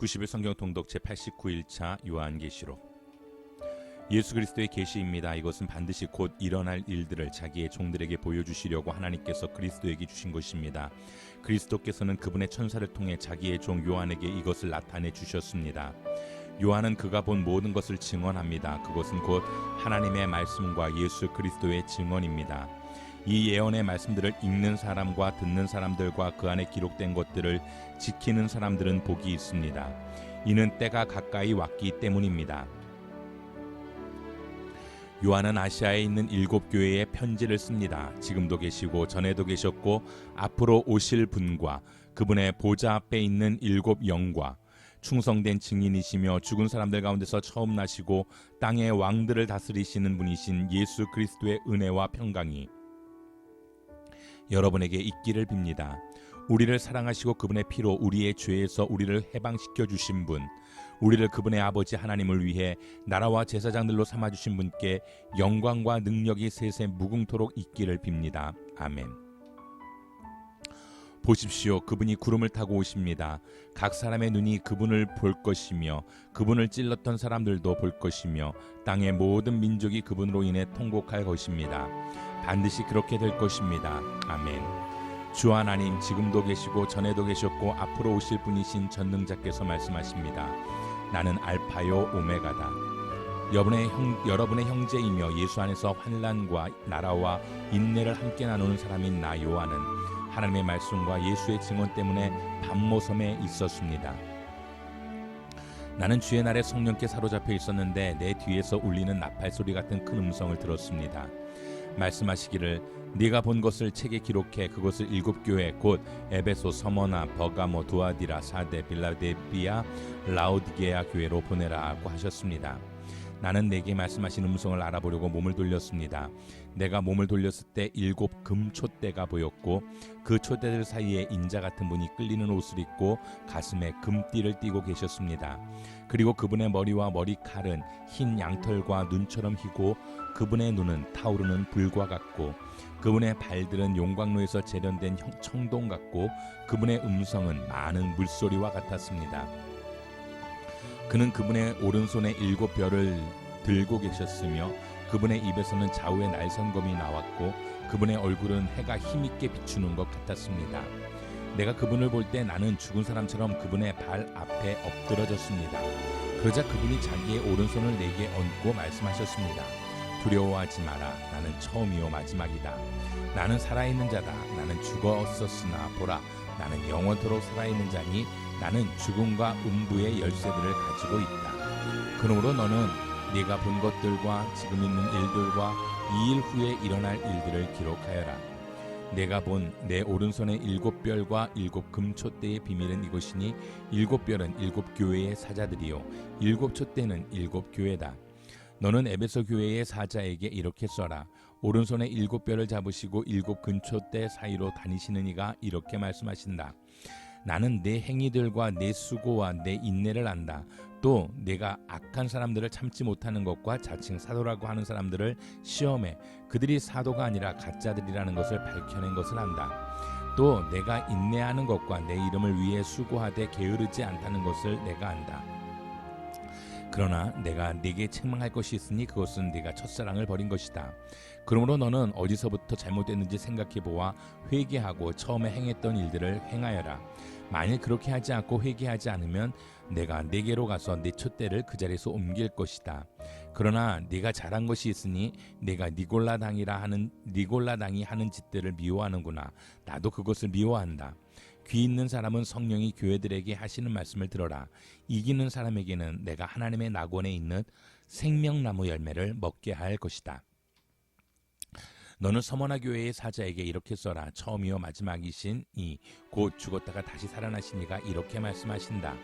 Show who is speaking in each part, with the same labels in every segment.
Speaker 1: 90일 성경 통독 제89일차 요한계시록. 예수 그리스도의 계시입니다. 이것은 반드시 곧 일어날 일들을 자기의 종들에게 보여주시려고 하나님께서 그리스도에게 주신 것입니다. 그리스도께서는 그분의 천사를 통해 자기의 종 요한에게 이것을 나타내 주셨습니다. 요한은 그가 본 모든 것을 증언합니다. 그것은 곧 하나님의 말씀과 예수 그리스도의 증언입니다. 이 예언의 말씀들을 읽는 사람과 듣는 사람들과 그 안에 기록된 것들을 지키는 사람들은 복이 있습니다. 이는 때가 가까이 왔기 때문입니다. 요한은 아시아에 있는 7교회에 편지를 씁니다. 지금도 계시고 전에도 계셨고 앞으로 오실 분과 그분의 보좌 앞에 있는 7 영과 충성된 증인이시며 죽은 사람들 가운데서 처음 나시고 땅의 왕들을 다스리시는 분이신 예수 그리스도의 은혜와 평강이 여러분에게 있기를 빕니다. 우리를 사랑하시고 그분의 피로 우리의 죄에서 우리를 해방시켜 주신 분, 우리를 그분의 아버지 하나님을 위해 나라와 제사장들로 삼아주신 분께 영광과 능력이 세세 무궁토록 있기를 빕니다. 아멘. 보십시오. 그분이 구름을 타고 오십니다. 각 사람의 눈이 그분을 볼 것이며 그분을 찔렀던 사람들도 볼 것이며 땅의 모든 민족이 그분으로 인해 통곡할 것입니다. 반드시 그렇게 될 것입니다. 아멘. 주 하나님, 지금도 계시고 전에도 계셨고 앞으로 오실 분이신 전능자께서 말씀하십니다. 나는 알파요 오메가다. 여러분의 형제이며 예수 안에서 환난과 나라와 인내를 함께 나누는 사람인 나 요한은 하나님의 말씀과 예수의 증언 때문에 밤모섬에 있었습니다. 나는 주의 날에 성령께 사로잡혀 있었는데 내 뒤에서 울리는 나팔 소리 같은 큰 음성을 들었습니다. 말씀하시기를 네가 본 것을 책에 기록해 그것을 7교회 곧 에베소, 서머나, 버가모, 두아디라, 사데, 빌라델비아, 라오디게아 교회로 보내라고 하셨습니다. 나는 내게 말씀하신 음성을 알아보려고 몸을 돌렸습니다. 내가 몸을 돌렸을 때 7 금촛대가 보였고 그 촛대들 사이에 인자 같은 분이 끌리는 옷을 입고 가슴에 금띠를 띠고 계셨습니다. 그리고 그분의 머리와 머리칼은 흰 양털과 눈처럼 희고 그분의 눈은 타오르는 불과 같고 그분의 발들은 용광로에서 재련된 청동 같고 그분의 음성은 많은 물소리와 같았습니다. 그는 그분의 오른손에 7 별을 들고 계셨으며 그분의 입에서는 좌우의 날선검이 나왔고 그분의 얼굴은 해가 힘있게 비추는 것 같았습니다. 내가 그분을 볼 때 나는 죽은 사람처럼 그분의 발 앞에 엎드러졌습니다. 그러자 그분이 자기의 오른손을 내게 얹고 말씀하셨습니다. 두려워하지 마라. 나는 처음이요 마지막이다. 나는 살아있는 자다. 나는 죽었었으나 보라. 나는 영원토록 살아있는 자니 나는 죽음과 음부의 열쇠들을 가지고 있다. 그러므로 너는 네가 본 것들과 지금 있는 일들과 2일 후에 일어날 일들을 기록하여라. 내가 본 내 오른손의 7 별과 7 금촛대의 비밀은 이것이니 7 별은 7 교회의 사자들이요 7 촛대는 7 교회다. 너는 에베소 교회의 사자에게 이렇게 써라. 오른손에 7 별을 잡으시고 7 금촛대 사이로 다니시는 이가 이렇게 말씀하신다. 나는 내 행위들과 내 수고와 내 인내를 안다. 또 내가 악한 사람들을 참지 못하는 것과 자칭 사도라고 하는 사람들을 시험해 그들이 사도가 아니라 가짜들이라는 것을 밝혀낸 것을 안다. 또 내가 인내하는 것과 내 이름을 위해 수고하되 게으르지 않다는 것을 내가 안다. 그러나 내가 네게 책망할 것이 있으니 그것은 네가 첫사랑을 버린 것이다. 그러므로 너는 어디서부터 잘못됐는지 생각해보아 회개하고 처음에 행했던 일들을 행하여라. 만일 그렇게 하지 않고 회개하지 않으면 내가 네게로 가서 네 촛대를 그 자리에서 옮길 것이다. 그러나 네가 잘한 것이 있으니 네가 니골라당이 하는 짓들을 미워하는구나. 나도 그것을 미워한다. 귀 있는 사람은 성령이 교회들에게 하시는 말씀을 들어라. 이기는 사람에게는 내가 하나님의 낙원에 있는 생명나무 열매를 먹게 할 것이다. 너는 서머나 교회의 사자에게 이렇게 써라. 처음이요 마지막이신 이 곧 죽었다가 다시 살아나신 이가 이렇게 말씀하신다.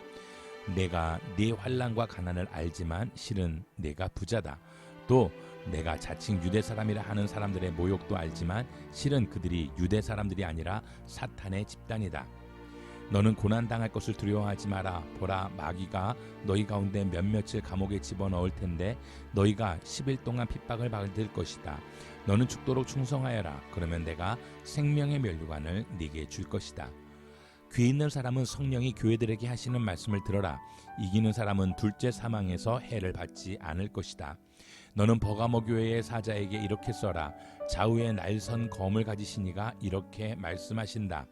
Speaker 1: 내가 네 환난과 가난을 알지만 실은 내가 부자다. 또 내가 자칭 유대 사람이라 하는 사람들의 모욕도 알지만 실은 그들이 유대 사람들이 아니라 사탄의 집단이다. 너는 고난당할 것을 두려워하지 마라. 보라, 마귀가 너희 가운데 몇몇을 감옥에 집어넣을 텐데 너희가 10일 동안 핍박을 받을 것이다. 너는 죽도록 충성하여라. 그러면 내가 생명의 면류관을 네게 줄 것이다. 귀 있는 사람은 성령이 교회들에게 하시는 말씀을 들어라. 이기는 사람은 둘째 사망에서 해를 받지 않을 것이다. 너는 버가모 교회의 사자에게 이렇게 써라. 좌우에 날선 검을 가지신 이가 이렇게 말씀하신다.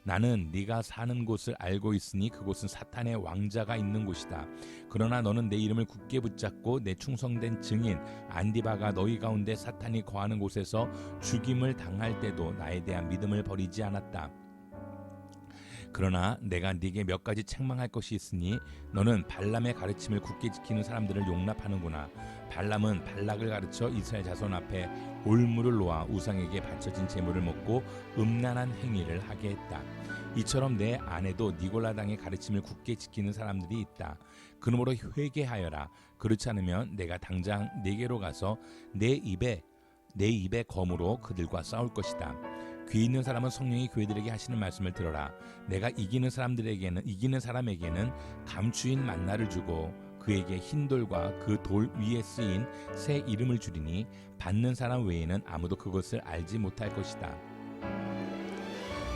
Speaker 1: 나는 네가 사는 곳을 알고 있으니 그곳은 사탄의 왕자가 있는 곳이다. 그러나 너는 내 이름을 굳게 붙잡고 내 충성된 증인 안디바가 너희 가운데 사탄이 거하는 곳에서 죽임을 당할 때도 나에 대한 믿음을 버리지 않았다. 그러나 내가 네게 몇 가지 책망할 것이 있으니 너는 발람의 가르침을 굳게 지키는 사람들을 용납하는구나. 발람은 발락을 가르쳐 이스라엘 자손 앞에 올무를 놓아 우상에게 바쳐진 제물을 먹고 음란한 행위를 하게 했다. 이처럼 내 안에도 니골라당의 가르침을 굳게 지키는 사람들이 있다. 그러므로 회개하여라. 그렇지 않으면 내가 당장 네게로 가서 내 입에 검으로 그들과 싸울 것이다. 귀 있는 사람은 성령이 교회들에게 하시는 말씀을 들어라. 내가 이기는 사람에게는 감추인 만나를 주고 그에게 흰 돌과 그 돌 위에 쓰인 새 이름을 주리니 받는 사람 외에는 아무도 그것을 알지 못할 것이다.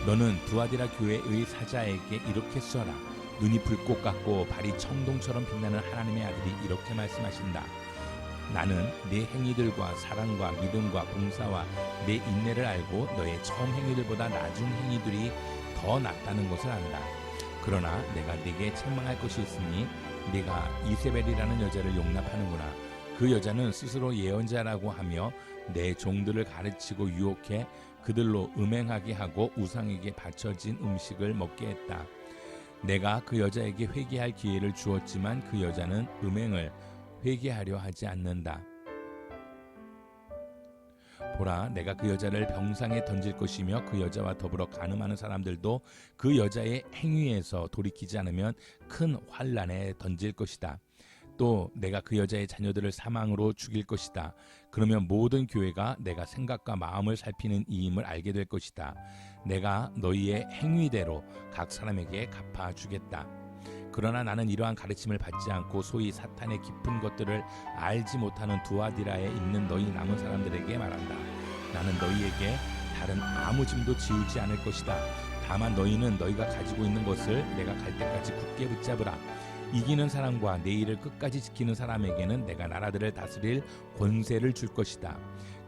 Speaker 1: 너는 두아디라 교회의 사자에게 이렇게 써라. 눈이 불꽃 같고 발이 청동처럼 빛나는 하나님의 아들이 이렇게 말씀하신다. 나는 네 행위들과 사랑과 믿음과 봉사와 내 인내를 알고 너의 처음 행위들보다 나중 행위들이 더 낫다는 것을 안다. 그러나 내가 네게 책망할 것이 있으니 네가 이세벨이라는 여자를 용납하는구나. 그 여자는 스스로 예언자라고 하며 내 종들을 가르치고 유혹해 그들로 음행하게 하고 우상에게 바쳐진 음식을 먹게 했다. 내가 그 여자에게 회개할 기회를 주었지만 그 여자는 음행을 회개하려 하지 않는다. 보라, 내가 그 여자를 병상에 던질 것이며 그 여자와 더불어 간음하는 사람들도 그 여자의 행위에서 돌이키지 않으면 큰 환난에 던질 것이다. 또 내가 그 여자의 자녀들을 사망으로 죽일 것이다. 그러면 모든 교회가 내가 생각과 마음을 살피는 이임을 알게 될 것이다. 내가 너희의 행위대로 각 사람에게 갚아주겠다. 그러나 나는 이러한 가르침을 받지 않고 소위 사탄의 깊은 것들을 알지 못하는 두아디라에 있는 너희 남은 사람들에게 말한다. 나는 너희에게 다른 아무 짐도 지우지 않을 것이다. 다만 너희는 너희가 가지고 있는 것을 내가 갈 때까지 굳게 붙잡으라. 이기는 사람과 내 일을 끝까지 지키는 사람에게는 내가 나라들을 다스릴 권세를 줄 것이다.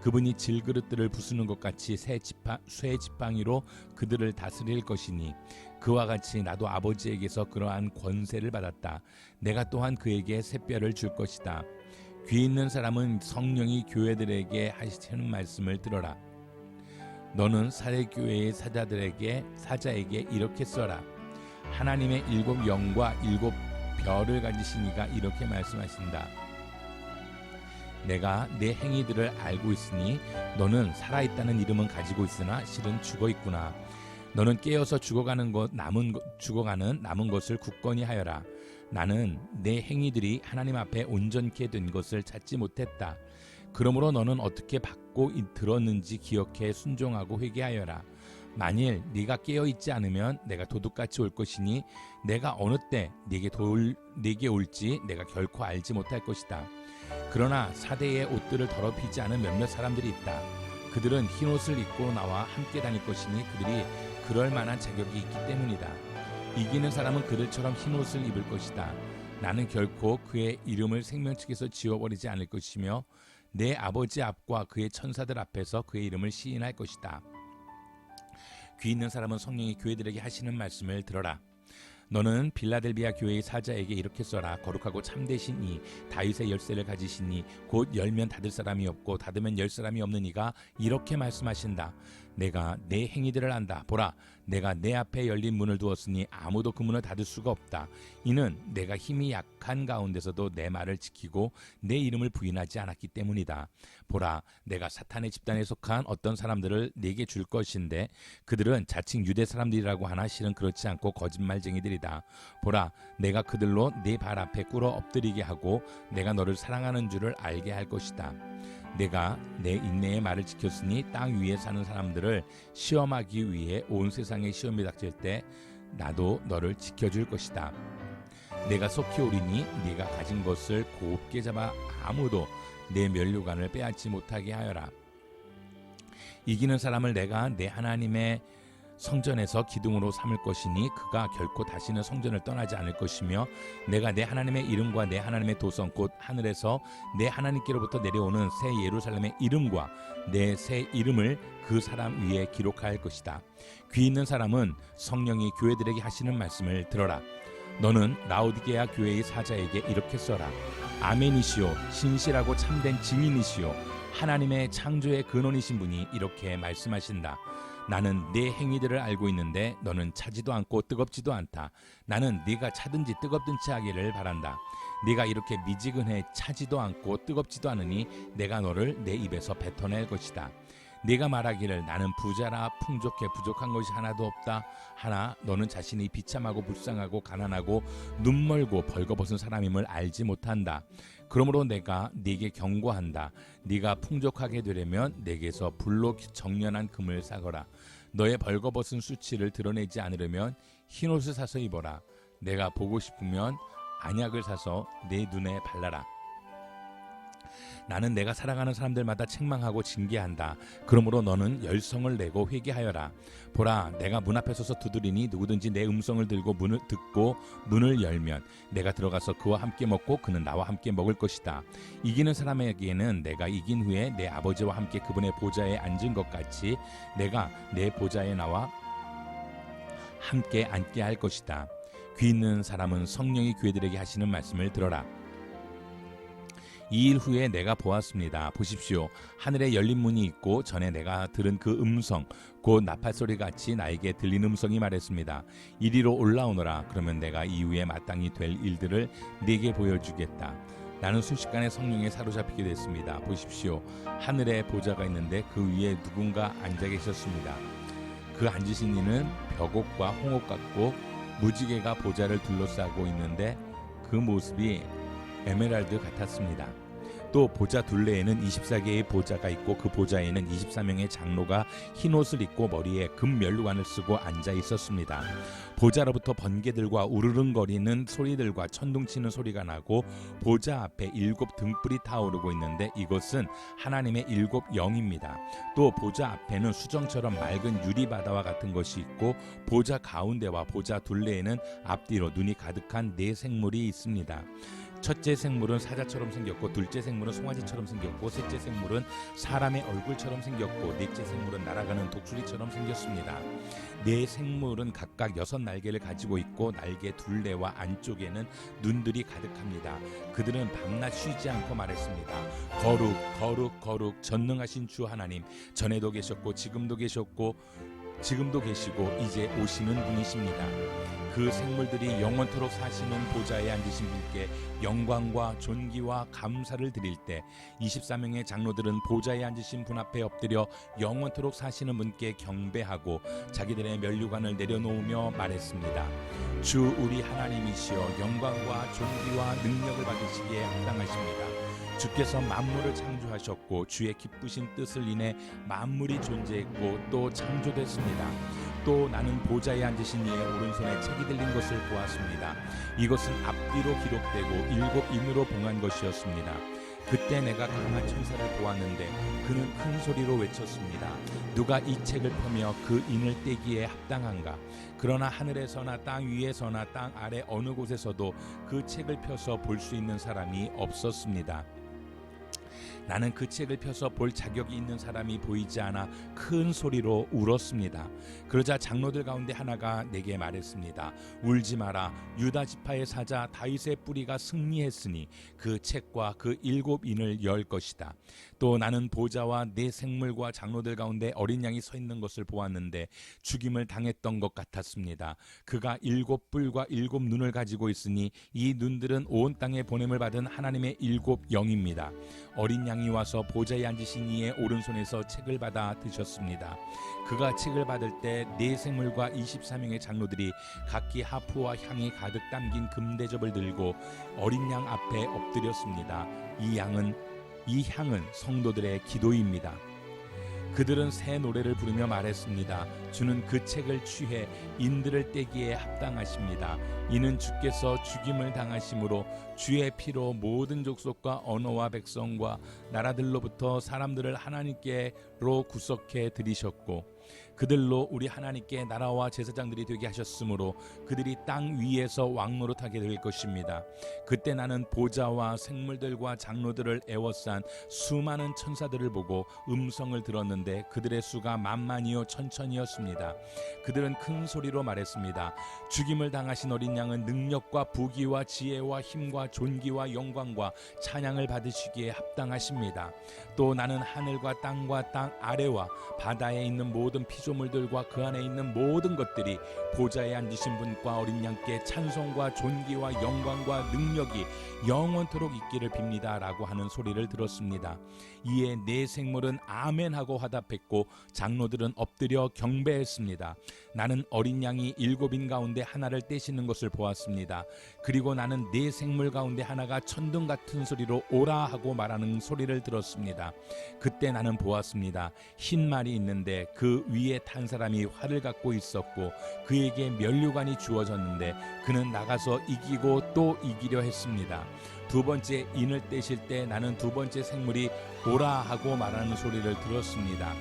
Speaker 1: 그분이 질그릇들을 부수는 것 같이 쇠 지팡이로 그들을 다스릴 것이니 그와 같이 나도 아버지에게서 그러한 권세를 받았다. 내가 또한 그에게 새뼈를 줄 것이다. 귀 있는 사람은 성령이 교회들에게 하시는 말씀을 들어라. 너는 사대교회의 사자에게 이렇게 써라. 하나님의 7 영과 7 별을 가지신 이가 이렇게 말씀하신다. 내가 내 행위들을 알고 있으니 너는 살아있다는 이름은 가지고 있으나 실은 죽어있구나. 너는 깨어서 죽어가는 남은 것을 굳건히 하여라. 나는 내 행위들이 하나님 앞에 온전케 된 것을 찾지 못했다. 그러므로 너는 어떻게 받고 들었는지 기억해 순종하고 회개하여라. 만일 네가 깨어있지 않으면 내가 도둑같이 올 것이니 내가 어느 때 네게 올지 내가 결코 알지 못할 것이다. 그러나 사대의 옷들을 더럽히지 않은 몇몇 사람들이 있다. 그들은 흰옷을 입고 나와 함께 다닐 것이니 그들이 그럴 만한 자격이 있기 때문이다. 이기는 사람은 그들처럼 흰옷을 입을 것이다. 나는 결코 그의 이름을 생명책에서 지워버리지 않을 것이며 내 아버지 앞과 그의 천사들 앞에서 그의 이름을 시인할 것이다. 귀 있는 사람은 성령이 교회들에게 하시는 말씀을 들어라. 너는 빌라델비아 교회의 사자에게 이렇게 써라. 거룩하고 참되신 이 다윗의 열쇠를 가지신 이 곧 열면 닫을 사람이 없고 닫으면 열 사람이 없는 이가 이렇게 말씀하신다. 내가 내 행위들을 안다. 보라, 내가 내 앞에 열린 문을 두었으니 아무도 그 문을 닫을 수가 없다. 이는 내가 힘이 약한 가운데서도 내 말을 지키고 내 이름을 부인하지 않았기 때문이다. 보라, 내가 사탄의 집단에 속한 어떤 사람들을 네게 줄 것인데 그들은 자칭 유대 사람들이라고 하나 실은 그렇지 않고 거짓말쟁이들이다. 보라, 내가 그들로 네 발 앞에 꿇어 엎드리게 하고 내가 너를 사랑하는 줄을 알게 할 것이다. 내가 내 인내의 말을 지켰으니 땅 위에 사는 사람들을 시험하기 위해 온 세상에 시험이 닥칠 때 나도 너를 지켜줄 것이다. 내가 속히 오리니 네가 가진 것을 곱게 잡아 아무도 내 면류관을 빼앗지 못하게 하여라. 이기는 사람을 내가 내 하나님의 성전에서 기둥으로 삼을 것이니 그가 결코 다시는 성전을 떠나지 않을 것이며 내가 내 하나님의 이름과 내 하나님의 도성 곧 하늘에서 내 하나님께로부터 내려오는 새 예루살렘의 이름과 내 새 이름을 그 사람 위에 기록할 것이다. 귀 있는 사람은 성령이 교회들에게 하시는 말씀을 들어라. 너는 라오디게아 교회의 사자에게 이렇게 써라. 아멘이시오 신실하고 참된 증인이시오 하나님의 창조의 근원이신 분이 이렇게 말씀하신다. 나는 네 행위들을 알고 있는데 너는 차지도 않고 뜨겁지도 않다. 나는 네가 차든지 뜨겁든지 하기를 바란다. 네가 이렇게 미지근해 차지도 않고 뜨겁지도 않으니 내가 너를 내 입에서 뱉어낼 것이다. 네가 말하기를 나는 부자라 풍족해 부족한 것이 하나도 없다. 하나 너는 자신이 비참하고 불쌍하고 가난하고 눈멀고 벌거벗은 사람임을 알지 못한다. 그러므로 내가 네게 경고한다. 네가 풍족하게 되려면 내게서 불로 정련한 금을 사거라. 너의 벌거벗은 수치를 드러내지 않으려면 흰옷을 사서 입어라. 내가 보고 싶으면 안약을 사서 내 눈에 발라라. 나는 내가 사랑하는 사람들마다 책망하고 징계한다. 그러므로 너는 열성을 내고 회개하여라. 보라, 내가 문 앞에 서서 두드리니 누구든지 내 음성을 들고 문을 듣고 문을 열면 내가 들어가서 그와 함께 먹고 그는 나와 함께 먹을 것이다. 이기는 사람에게는 내가 이긴 후에 내 아버지와 함께 그분의 보좌에 앉은 것 같이 내가 내 보좌에 나와 함께 앉게 할 것이다. 귀 있는 사람은 성령이 교회들에게 하시는 말씀을 들어라. 2일 후에 내가 보았습니다. 보십시오. 하늘에 열린 문이 있고 전에 내가 들은 그 음성 곧 나팔소리 같이 나에게 들린 음성이 말했습니다. 이리로 올라오너라. 그러면 내가 이후에 마땅히 될 일들을 네게 보여주겠다. 나는 순식간에 성령에 사로잡히게 됐습니다. 보십시오. 하늘에 보좌가 있는데 그 위에 누군가 앉아 계셨습니다. 그 앉으신 이는 벽옥과 홍옥 같고 무지개가 보좌를 둘러싸고 있는데 그 모습이 에메랄드 같았습니다. 또 보좌 둘레에는 24개의 보좌가 있고 그 보좌에는 24명의 장로가 흰옷을 입고 머리에 금면류관을 쓰고 앉아 있었습니다. 보좌로부터 번개들과 우르릉거리는 소리들과 천둥치는 소리가 나고 보좌 앞에 7 등불이 타오르고 있는데 이것은 하나님의 7 영입니다. 또 보좌 앞에는 수정처럼 맑은 유리바다와 같은 것이 있고 보좌 가운데와 보좌 둘레에는 앞뒤로 눈이 가득한 4 생물이 있습니다. 첫째 생물은 사자처럼 생겼고 둘째 생물은 송아지처럼 생겼고 셋째 생물은 사람의 얼굴처럼 생겼고 넷째 생물은 날아가는 독수리처럼 생겼습니다. 4 생물은 각각 6 날개를 가지고 있고 날개 둘레와 안쪽에는 눈들이 가득합니다. 그들은 밤낮 쉬지 않고 말했습니다. 거룩 거룩 거룩 전능하신 주 하나님, 전에도 계셨고 지금도 계시고 이제 오시는 분이십니다. 그 생물들이 영원토록 사시는 보좌에 앉으신 분께 영광과 존귀와 감사를 드릴 때 24명의 장로들은 보좌에 앉으신 분 앞에 엎드려 영원토록 사시는 분께 경배하고 자기들의 면류관을 내려놓으며 말했습니다. 주 우리 하나님이시여 영광과 존귀와 능력을 받으시기에 합당하십니다. 주께서 만물을 창조하셨고 주의 기쁘신 뜻을 인해 만물이 존재했고 또 창조됐습니다. 또 나는 보좌에 앉으신 이의 오른손에 책이 들린 것을 보았습니다. 이것은 앞뒤로 기록되고 7 인으로 봉한 것이었습니다. 그때 내가 강한 천사를 보았는데 그는 큰 소리로 외쳤습니다. 누가 이 책을 펴며 그 인을 떼기에 합당한가? 그러나 하늘에서나 땅 위에서나 땅 아래 어느 곳에서도 그 책을 펴서 볼 수 있는 사람이 없었습니다. 나는 그 책을 펴서 볼 자격이 있는 사람이 보이지 않아 큰 소리로 울었습니다. 그러자 장로들 가운데 하나가 내게 말했습니다. 울지 마라. 유다 지파의 사자 다윗의 뿌리가 승리했으니 그 책과 그 7 인을 열 것이다. 또 나는 보좌와 4 생물과 장로들 가운데 어린 양이 서 있는 것을 보았는데 죽임을 당했던 것 같았습니다. 그가 7 뿔과 7 눈을 가지고 있으니 이 눈들은 온 땅에 보냄을 받은 하나님의 7 영입니다. 어린 양이 와서 보좌에 앉으신 이의 오른손에서 책을 받아 드셨습니다. 그가 책을 받을 때 4 생물과 24명의 장로들이 각기 하프와 향이 가득 담긴 금대접을 들고 어린 양 앞에 엎드렸습니다. 이 향은 성도들의 기도입니다. 그들은 새 노래를 부르며 말했습니다. 주는 그 책을 취해 인들을 떼기에 합당하십니다. 이는 주께서 죽임을 당하심으로 주의 피로 모든 족속과 언어와 백성과 나라들로부터 사람들을 하나님께로 구속해 들이셨고 그들로 우리 하나님께 나라와 제사장들이 되게 하셨으므로 그들이 땅 위에서 왕노릇하게 될 것입니다. 그때 나는 보좌와 생물들과 장로들을 에워싼 수많은 천사들을 보고 음성을 들었는데 그들의 수가 만만이요 천천이었습니다. 그들은 큰 소리로 말했습니다. 죽임을 당하신 어린 양은 능력과 부귀와 지혜와 힘과 존귀와 영광과 찬양을 받으시기에 합당하십니다. 또 나는 하늘과 땅과 땅 아래와 바다에 있는 모든 피조물들과 그 안에 있는 모든 것들이 보좌에 앉으신 분과 어린 양께 찬송과 존귀와 영광과 능력이 영원토록 있기를 빕니다 라고 하는 소리를 들었습니다. 이에 네 생물은 아멘하고 화답했고 장로들은 엎드려 경배했습니다. 나는 어린 양이 7인 가운데 하나를 떼시는 것을 보았습니다. 그리고 나는 네 생물 가운데 하나가 천둥 같은 소리로 오라 하고 말하는 소리를 들었습니다. 그때 나는 보았습니다. 흰 말이 있는데 그 위에 탄 사람이 활을 갖고 있었고 그에게 면류관이 주어졌는데 그는 나가서 이기고 또 이기려 했습니다. 두 번째 인을 떼실 때 나는 두 번째 생물이 오라 하고 말하는 소리를 들었습니다.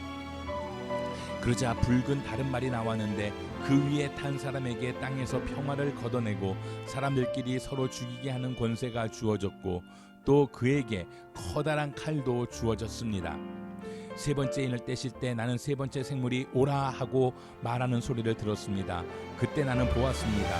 Speaker 1: 그러자 붉은 다른 말이 나왔는데 그 위에 탄 사람에게 땅에서 평화를 걷어내고 사람들끼리 서로 죽이게 하는 권세가 주어졌고 또 그에게 커다란 칼도 주어졌습니다. 세 번째 인을 떼실 때 나는 세 번째 생물이 오라 하고 말하는 소리를 들었습니다. 그때 나는 보았습니다.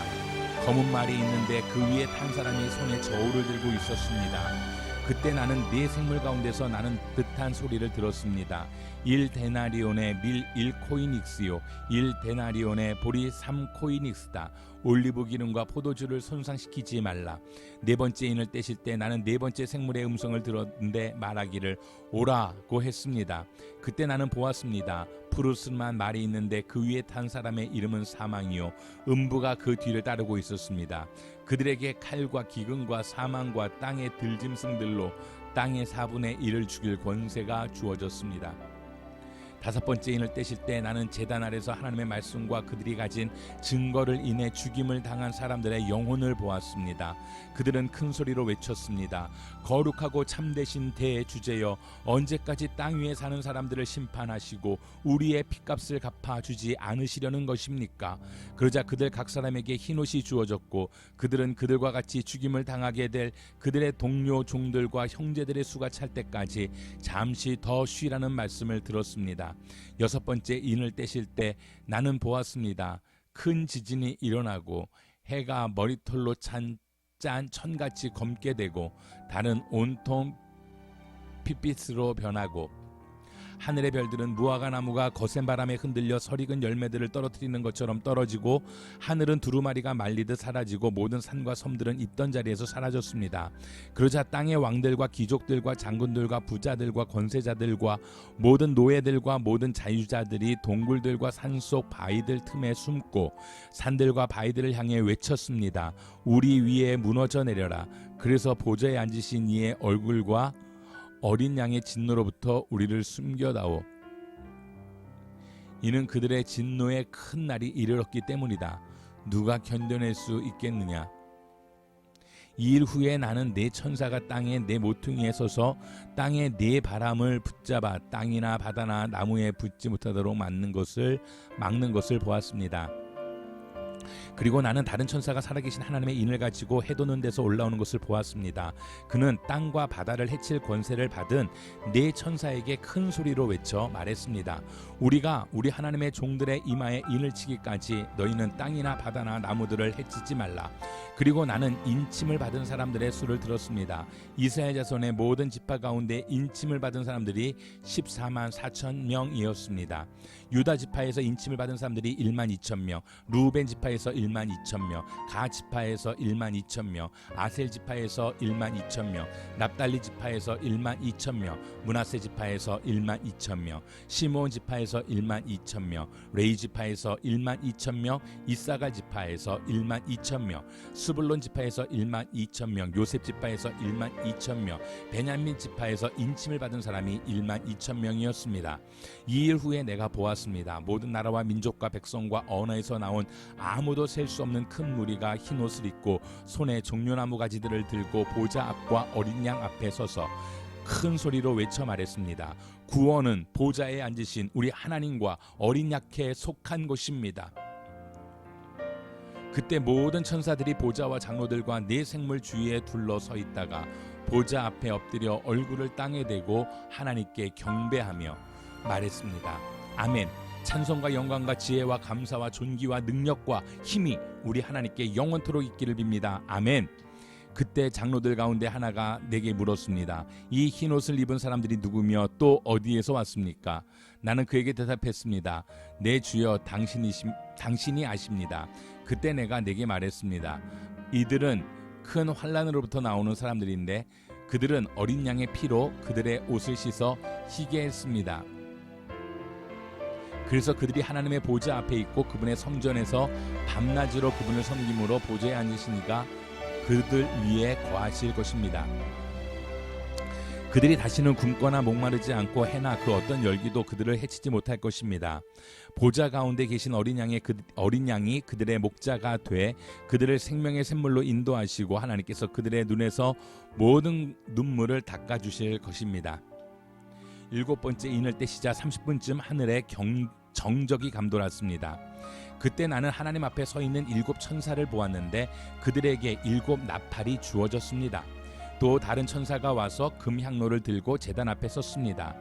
Speaker 1: 검은 말이 있는데 그 위에 탄 사람이 손에 저울을 들고 있었습니다. 그때 나는 네 생물 가운데서 나는 듯한 소리를 들었습니다. 1데나리온의 밀 1코이닉스요 1데나리온의 보리 3코이닉스다. 올리브 기름과 포도주를 손상시키지 말라. 네 번째 인을 떼실 때 나는 네 번째 생물의 음성을 들었는데 말하기를 오라고 했습니다. 그때 나는 보았습니다. 푸르스름한 말이 있는데 그 위에 탄 사람의 이름은 사망이요 음부가 그 뒤를 따르고 있었습니다. 그들에게 칼과 기근과 사망과 땅의 들짐승들로 땅의 4분의 1을 죽일 권세가 주어졌습니다. 다섯 번째 인을 떼실 때 나는 제단 아래서 하나님의 말씀과 그들이 가진 증거를 인해 죽임을 당한 사람들의 영혼을 보았습니다. 그들은 큰 소리로 외쳤습니다. 거룩하고 참되신 대주제여, 언제까지 땅 위에 사는 사람들을 심판하시고 우리의 핏값을 갚아주지 않으시려는 것입니까? 그러자 그들 각 사람에게 흰옷이 주어졌고 그들은 그들과 같이 죽임을 당하게 될 그들의 동료 종들과 형제들의 수가 찰 때까지 잠시 더 쉬라는 말씀을 들었습니다. 여섯 번째 인을 떼실 때 나는 보았습니다. 큰 지진이 일어나고 해가 머리털로 짠 천같이 검게 되고 달은 온통 핏빛으로 변하고 하늘의 별들은 무화과 나무가 거센 바람에 흔들려 설익은 열매들을 떨어뜨리는 것처럼 떨어지고 하늘은 두루마리가 말리듯 사라지고 모든 산과 섬들은 있던 자리에서 사라졌습니다. 그러자 땅의 왕들과 귀족들과 장군들과 부자들과 권세자들과 모든 노예들과 모든 자유자들이 동굴들과 산속 바위들 틈에 숨고 산들과 바위들을 향해 외쳤습니다. 우리 위에 무너져 내려라. 그래서 보좌에 앉으신 이의 얼굴과 어린 양의 진노로부터 우리를 숨겨다오. 이는 그들의 진노의 큰 날이 이르렀기 때문이다. 누가 견뎌낼 수 있겠느냐? 이 일 후에 나는 네 천사가 땅의 네 모퉁이에 서서 땅의 네 바람을 붙잡아 땅이나 바다나 나무에 붙지 못하도록 막는 것을 보았습니다. 그리고 나는 다른 천사가 살아계신 하나님의 인을 가지고 해돋는 데서 올라오는 것을 보았습니다. 그는 땅과 바다를 해칠 권세를 받은 네 천사에게 큰 소리로 외쳐 말했습니다. 우리가 우리 하나님의 종들의 이마에 인을 치기까지 너희는 땅이나 바다나 나무들을 해치지 말라. 그리고 나는 인침을 받은 사람들의 수를 들었습니다. 이스라엘 자손의 모든 지파 가운데 인침을 받은 사람들이 14만 4천 명이었습니다. 유다 지파에서 인침을 받은 사람들이 1만 2천 명, 루벤 지파에서 1만 2천 명, 가 지파에서 1만 2천 명, 아셀 지파에서 1만 2천 명, 납달리 지파에서 1만 2천 명, 므낫세 지파에서 1만 2천 명, 시므온 지파에서 1만 2천 명, 레위 지파에서 1만 2천 명, 이사갈 지파에서 1만 2천 명, 스불론 지파에서 1만 2천 명, 요셉 지파에서 1만 2천 명, 베냐민 지파에서 인침을 받은 사람이 1만 2천 명이었습니다. 이 일 후에 내가 보았습니다. 모든 나라와 민족과 백성과 언어에서 나온 아무도 셀 수 없는 큰 무리가 흰 옷을 입고 손에 종려나무 가지들을 들고 보좌 앞과 어린 양 앞에 서서 큰 소리로 외쳐 말했습니다. 구원은 보좌에 앉으신 우리 하나님과 어린 양에 속한 것입니다. 그때 모든 천사들이 보좌와 장로들과 네 생물 주위에 둘러서 있다가 보좌 앞에 엎드려 얼굴을 땅에 대고 하나님께 경배하며 말했습니다. 아멘. 찬송과 영광과 지혜와 감사와 존귀와 능력과 힘이 우리 하나님께 영원토록 있기를 빕니다. 아멘. 그때 장로들 가운데 하나가 내게 물었습니다. 이 흰옷을 입은 사람들이 누구며 또 어디에서 왔습니까? 나는 그에게 대답했습니다. 내 주여 당신이 아십니다. 그때 내가 내게 말했습니다. 이들은 큰 환난으로부터 나오는 사람들인데 그들은 어린 양의 피로 그들의 옷을 씻어 희게 했습니다. 그래서 그들이 하나님의 보좌 앞에 있고 그분의 성전에서 밤낮으로 그분을 섬김으로 보좌에 앉으시니까 그들 위에 거하실 것입니다. 그들이 다시는 굶거나 목마르지 않고 해나 그 어떤 열기도 그들을 해치지 못할 것입니다. 보좌 가운데 계신 어린 양이 그들의 목자가 돼 그들을 생명의 샘물로 인도하시고 하나님께서 그들의 눈에서 모든 눈물을 닦아주실 것입니다. 7번째 인을 떼시자 30분쯤 하늘에 정적이 감돌았습니다. 그때 나는 하나님 앞에 서 있는 7 천사를 보았는데 그들에게 7 나팔이 주어졌습니다. 또 다른 천사가 와서 금향로를 들고 제단 앞에 섰습니다.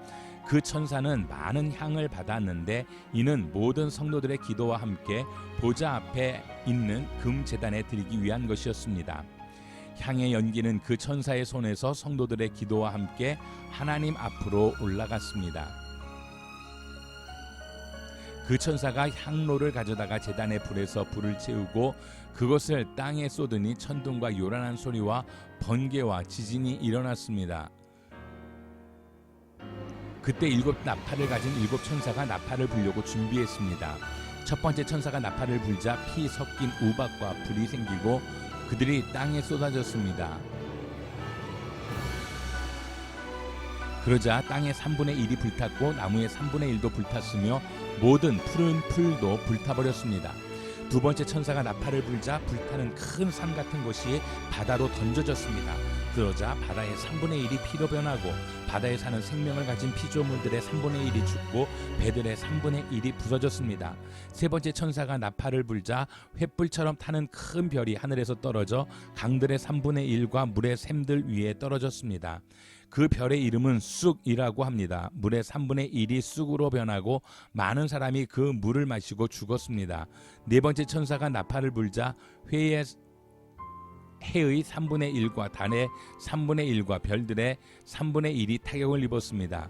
Speaker 1: 그 천사는 많은 향을 받았는데 이는 모든 성도들의 기도와 함께 보좌 앞에 있는 금제단에 드리기 위한 것이었습니다. 향의 연기는 그 천사의 손에서 성도들의 기도와 함께 하나님 앞으로 올라갔습니다. 그 천사가 향로를 가져다가 제단의 불에서 불을 채우고 그것을 땅에 쏟으니 천둥과 요란한 소리와 번개와 지진이 일어났습니다. 그때 7 나팔을 가진 7 천사가 나팔을 불려고 준비했습니다. 첫 번째 천사가 나팔을 불자 피 섞인 우박과 불이 생기고 그들이 땅에 쏟아졌습니다. 그러자 땅의 3분의 1이 불탔고 나무의 3분의 1도 불탔으며 모든 푸른 풀도 불타버렸습니다. 두 번째 천사가 나팔을 불자 불타는 큰 산 같은 것이 바다로 던져졌습니다. 그러자 바다의 3분의 1이 피로 변하고 바다에 사는 생명을 가진 피조물들의 3분의 1이 죽고 배들의 3분의 1이 부서졌습니다. 세 번째 천사가 나팔을 불자 횃불처럼 타는 큰 별이 하늘에서 떨어져 강들의 3분의 1과 물의 샘들 위에 떨어졌습니다. 그 별의 이름은 쑥이라고 합니다. 물의 3분의 1이 쑥으로 변하고 많은 사람이 그 물을 마시고 죽었습니다. 네 번째 천사가 나팔을 불자 해의 3분의 1과 달의 3분의 1과 별들의 3분의 1이 타격을 입었습니다.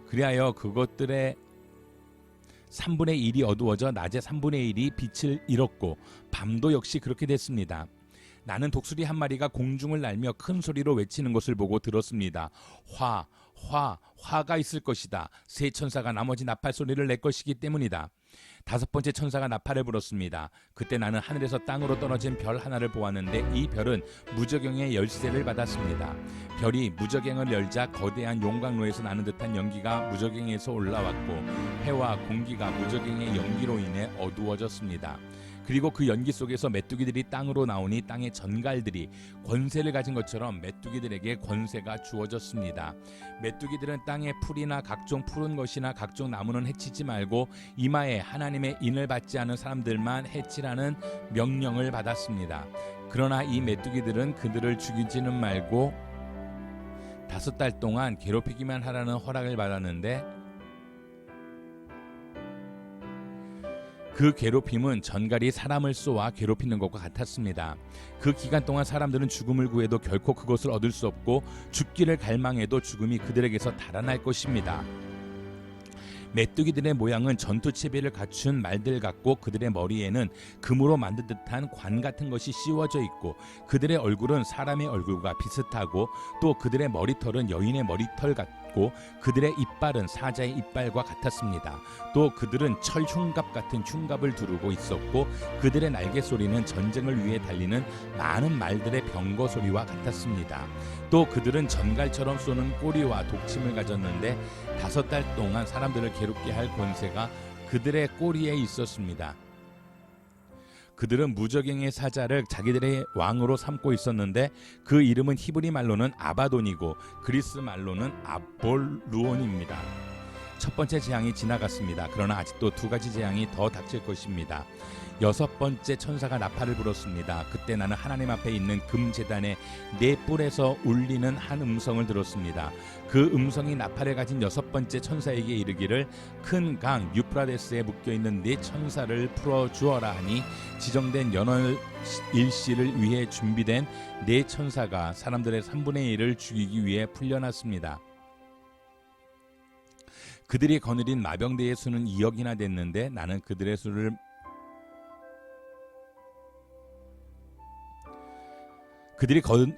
Speaker 1: 그리하여 그것들의 3분의 1이 어두워져 낮의 3분의 1이 빛을 잃었고 밤도 역시 그렇게 됐습니다. 나는 독수리 한 마리가 공중을 날며 큰 소리로 외치는 것을 보고 들었습니다. 화가 있을 것이다. 세 천사가 나머지 나팔 소리를 낼 것이기 때문이다. 다섯 번째 천사가 나팔을 불었습니다. 그때 나는 하늘에서 땅으로 떨어진 별 하나를 보았는데 이 별은 무저갱의 열쇠를 받았습니다. 별이 무저갱을 열자 거대한 용광로에서 나는 듯한 연기가 무저갱에서 올라왔고 해와 공기가 무저갱의 연기로 인해 어두워졌습니다. 그리고 그 연기 속에서 메뚜기들이 땅으로 나오니 땅의 전갈들이 권세를 가진 것처럼 메뚜기들에게 권세가 주어졌습니다. 메뚜기들은 땅의 풀이나 각종 푸른 것이나 각종 나무는 해치지 말고 이마에 하나님의 인을 받지 않은 사람들만 해치라는 명령을 받았습니다. 그러나 이 메뚜기들은 그들을 죽이지는 말고 5달 동안 괴롭히기만 하라는 허락을 받았는데 그 괴롭힘은 전갈이 사람을 쏘아 괴롭히는 것과 같았습니다. 그 기간 동안 사람들은 죽음을 구해도 결코 그것을 얻을 수 없고 죽기를 갈망해도 죽음이 그들에게서 달아날 것입니다. 메뚜기들의 모양은 전투체비를 갖춘 말들 같고 그들의 머리에는 금으로 만든 듯한 관 같은 것이 씌워져 있고 그들의 얼굴은 사람의 얼굴과 비슷하고 또 그들의 머리털은 여인의 머리털 같고 그들의 이빨은 사자의 이빨과 같았습니다. 또 그들은 철 흉갑 같은 흉갑을 두르고 있었고 그들의 날개 소리는 전쟁을 위해 달리는 많은 말들의 병거 소리와 같았습니다. 또 그들은 전갈처럼 쏘는 꼬리와 독침을 가졌는데 5달 동안 사람들을 괴롭게 할 권세가 그들의 꼬리에 있었습니다. 그들은 무저갱의 사자를 자기들의 왕으로 삼고 있었는데 그 이름은 히브리 말로는 아바돈이고 그리스 말로는 아볼루온입니다. 첫 번째 재앙이 지나갔습니다. 그러나 아직도 두 가지 재앙이 더 닥칠 것입니다. 여섯 번째 천사가 나팔을 불었습니다. 그때 나는 하나님 앞에 있는 금제단의 네 뿔에서 울리는 한 음성을 들었습니다. 그 음성이 나팔을 가진 여섯 번째 천사에게 이르기를 큰 강 유프라데스에 묶여있는 네 천사를 풀어주어라 하니 지정된 연월 일시를 위해 준비된 네 천사가 사람들의 3분의 1을 죽이기 위해 풀려났습니다. 그들이 거느린 마병대의 수는 2억이나 됐는데 나는 그들의 수를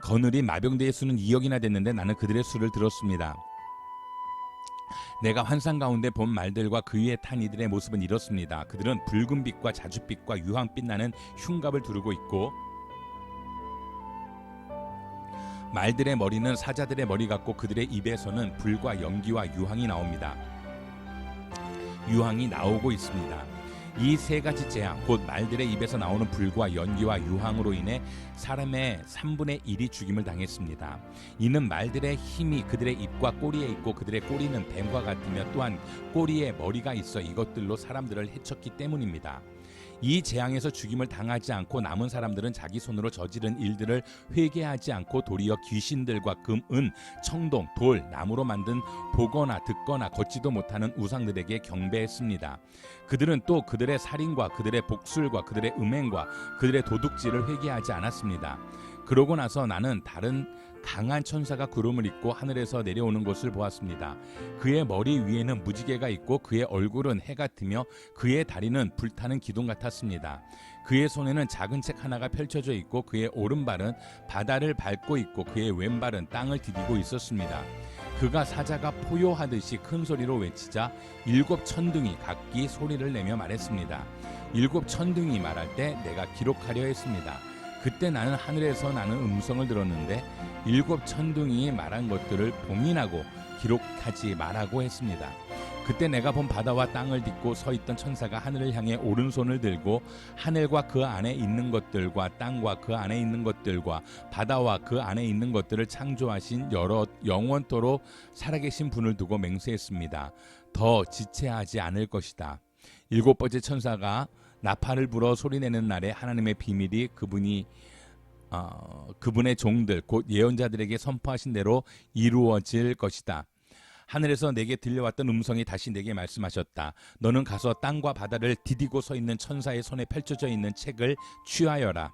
Speaker 1: 거느린 마병대의 수는 2억이나 됐는데 나는 그들의 수를 들었습니다. 내가 환상 가운데 본 말들과 그 위에 탄 이들의 모습은 이렇습니다. 그들은 붉은 빛과 자줏빛과 유황빛 나는 흉갑을 두르고 있고 말들의 머리는 사자들의 머리 같고 그들의 입에서는 불과 연기와 유황이 나옵니다. 유황이 나오고 있습니다. 이 세 가지 재앙, 곧 말들의 입에서 나오는 불과 연기와 유황으로 인해 사람의 3분의 1이 죽임을 당했습니다. 이는 말들의 힘이 그들의 입과 꼬리에 있고 그들의 꼬리는 뱀과 같으며 또한 꼬리에 머리가 있어 이것들로 사람들을 해쳤기 때문입니다. 이 재앙에서 죽임을 당하지 않고 남은 사람들은 자기 손으로 저지른 일들을 회개하지 않고 도리어 귀신들과 금, 은, 청동, 돌, 나무로 만든 보거나 듣거나 걷지도 못하는 우상들에게 경배했습니다. 그들은 또 그들의 살인과 그들의 복술과 그들의 음행과 그들의 도둑질을 회개하지 않았습니다. 그러고 나서 나는 다른 강한 천사가 구름을 입고 하늘에서 내려오는 것을 보았습니다. 그의 머리 위에는 무지개가 있고 그의 얼굴은 해 같으며 그의 다리는 불타는 기둥 같았습니다. 그의 손에는 작은 책 하나가 펼쳐져 있고 그의 오른발은 바다를 밟고 있고 그의 왼발은 땅을 디디고 있었습니다. 그가 사자가 포효하듯이 큰 소리로 외치자 7 천둥이 각기 소리를 내며 말했습니다. 7 천둥이 말할 때 내가 기록하려 했습니다. 그때 나는 하늘에서 나는 음성을 들었는데 7 천둥이 말한 것들을 봉인하고 기록하지 말라고 했습니다. 그때 내가 본 바다와 땅을 딛고 서 있던 천사가 하늘을 향해 오른손을 들고 하늘과 그 안에 있는 것들과 땅과 그 안에 있는 것들과 바다와 그 안에 있는 것들을 창조하신 여러 영원토록 살아계신 분을 두고 맹세했습니다. 더 지체하지 않을 것이다. 7번째 천사가 나팔을 불어 소리내는 날에 하나님의 비밀이 그분의 종들 곧 예언자들에게 선포하신 대로 이루어질 것이다. 하늘에서 내게 들려왔던 음성이 다시 내게 말씀하셨다. 너는 가서 땅과 바다를 디디고 서 있는 천사의 손에 펼쳐져 있는 책을 취하여라.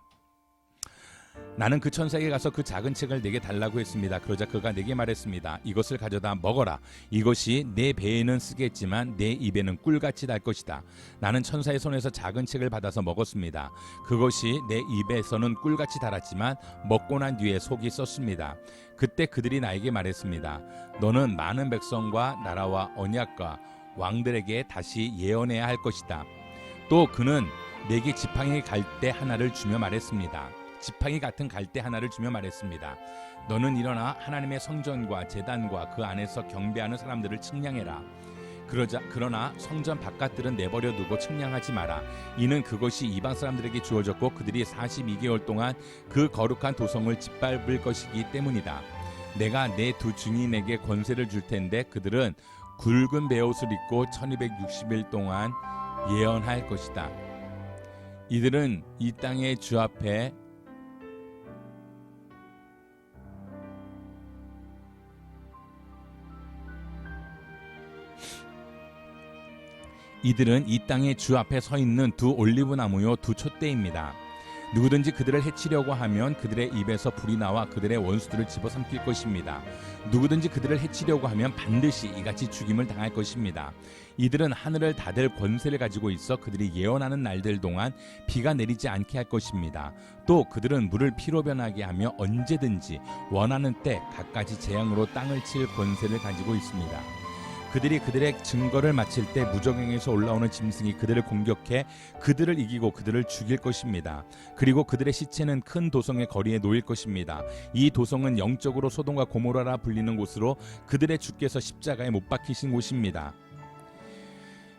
Speaker 1: 나는 그 천사에게 가서 그 작은 책을 내게 달라고 했습니다. 그러자 그가 내게 말했습니다. 이것을 가져다 먹어라. 이것이 내 배에는 쓰겠지만 내 입에는 꿀같이 달 것이다. 나는 천사의 손에서 작은 책을 받아서 먹었습니다. 그것이 내 입에서는 꿀같이 달았지만 먹고 난 뒤에 속이 썼습니다. 그때 그들이 나에게 말했습니다. 너는 많은 백성과 나라와 언약과 왕들에게 다시 예언해야 할 것이다. 또 그는 내게 지팡이 갈대 하나를 주며 말했습니다. 지팡이 같은 갈대 하나를 주며 말했습니다. 너는 일어나 하나님의 성전과 제단과 그 안에서 경배하는 사람들을 측량해라. 그러나 성전 바깥들은 내버려 두고 측량하지 마라. 이는 그것이 이방 사람들에게 주어졌고 그들이 42개월 동안 그 거룩한 도성을 짓밟을 것이기 때문이다. 내가 내 두 증인에게 권세를 줄 텐데 그들은 굵은 베옷을 입고 1260일 동안 예언할 것이다. 이들은 이 땅의 주 앞에 주 앞에 서 있는 두 올리브 나무요 두 촛대입니다. 누구든지 그들을 해치려고 하면 그들의 입에서 불이 나와 그들의 원수들을 집어삼킬 것입니다. 누구든지 그들을 해치려고 하면 반드시 이같이 죽임을 당할 것입니다. 이들은 하늘을 닫을 권세를 가지고 있어 그들이 예언하는 날들 동안 비가 내리지 않게 할 것입니다. 또 그들은 물을 피로 변하게 하며 언제든지 원하는 때 갖가지 재앙으로 땅을 칠 권세를 가지고 있습니다. 그들이 그들의 증거를 마칠 때 무저갱에서 올라오는 짐승이 그들을 공격해 그들을 이기고 그들을 죽일 것입니다. 그리고 그들의 시체는 큰 도성의 거리에 놓일 것입니다. 이 도성은 영적으로 소돔과 고모라라 불리는 곳으로 그들의 주께서 십자가에 못 박히신 곳입니다.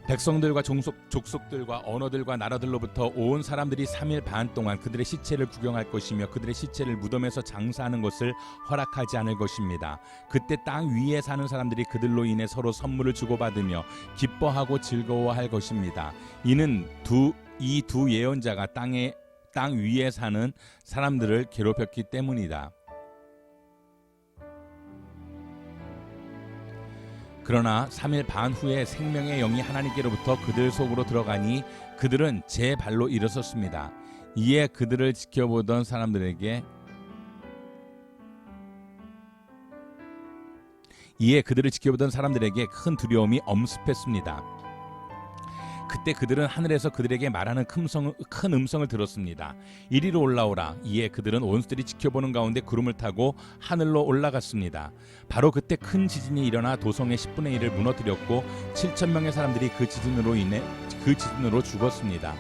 Speaker 1: 백성들과 족속들과 언어들과 나라들로부터 온 사람들이 3일 반 동안 그들의 시체를 구경할 것이며 그들의 시체를 무덤에서 장사하는 것을 허락하지 않을 것입니다. 그때 땅 위에 사는 사람들이 그들로 인해 서로 선물을 주고받으며 기뻐하고 즐거워할 것입니다. 이는 이 두 예언자가 땅 위에 사는 사람들을 괴롭혔기 때문이다. 그러나 3일 반 후에 생명의 영이 하나님께로부터 그들 속으로 들어가니 그들은 제 발로 일어섰습니다. 이에 그들을 지켜보던 사람들에게 큰 두려움이 엄습했습니다. 그때 그들은 하늘에서 그들에게 말하는 큰 음성을 들었습니다. 이리로 올라오라. 이에 그들은 온수들이 지켜보는 가운데 구름을 타고 하늘로 올라갔습니다. 바로 그때 큰 지진이 일어나 도성의 10분의 1을 무너뜨렸고 7,000명의 사람들이 그 지진으로 죽었습니다.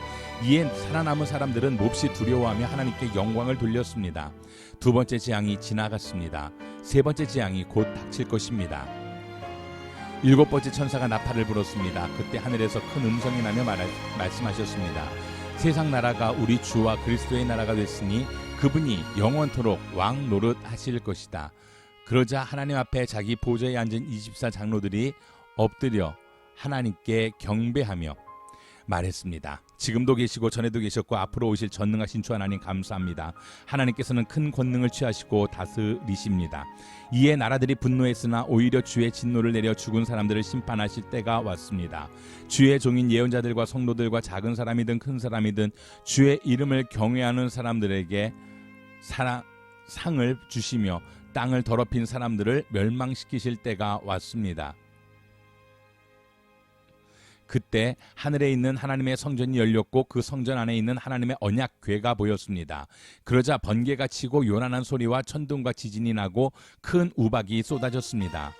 Speaker 1: 이에 살아남은 사람들은 몹시 두려워하며 하나님께 영광을 돌렸습니다. 두 번째 재앙이 지나갔습니다. 세 번째 재앙이 곧 닥칠 것입니다. 일곱 번째 천사가 나팔을 불었습니다. 그때 하늘에서 큰 음성이 나며 말씀하셨습니다. 세상 나라가 우리 주와 그리스도의 나라가 됐으니 그분이 영원토록 왕 노릇 하실 것이다. 그러자 하나님 앞에 자기 보좌에 앉은 24장로들이 엎드려 하나님께 경배하며 말했습니다. 지금도 계시고 전에도 계셨고 앞으로 오실 전능하신 주 하나님 감사합니다. 하나님께서는 큰 권능을 취하시고 다스리십니다. 이에 나라들이 분노했으나 오히려 주의 진노를 내려 죽은 사람들을 심판하실 때가 왔습니다. 주의 종인 예언자들과 성도들과 작은 사람이든 큰 사람이든 주의 이름을 경외하는 사람들에게 상을 주시며 땅을 더럽힌 사람들을 멸망시키실 때가 왔습니다. 그때 하늘에 있는 하나님의 성전이 열렸고 그 성전 안에 있는 하나님의 언약궤가 보였습니다. 그러자 번개가 치고 요란한 소리와 천둥과 지진이 나고 큰 우박이 쏟아졌습니다.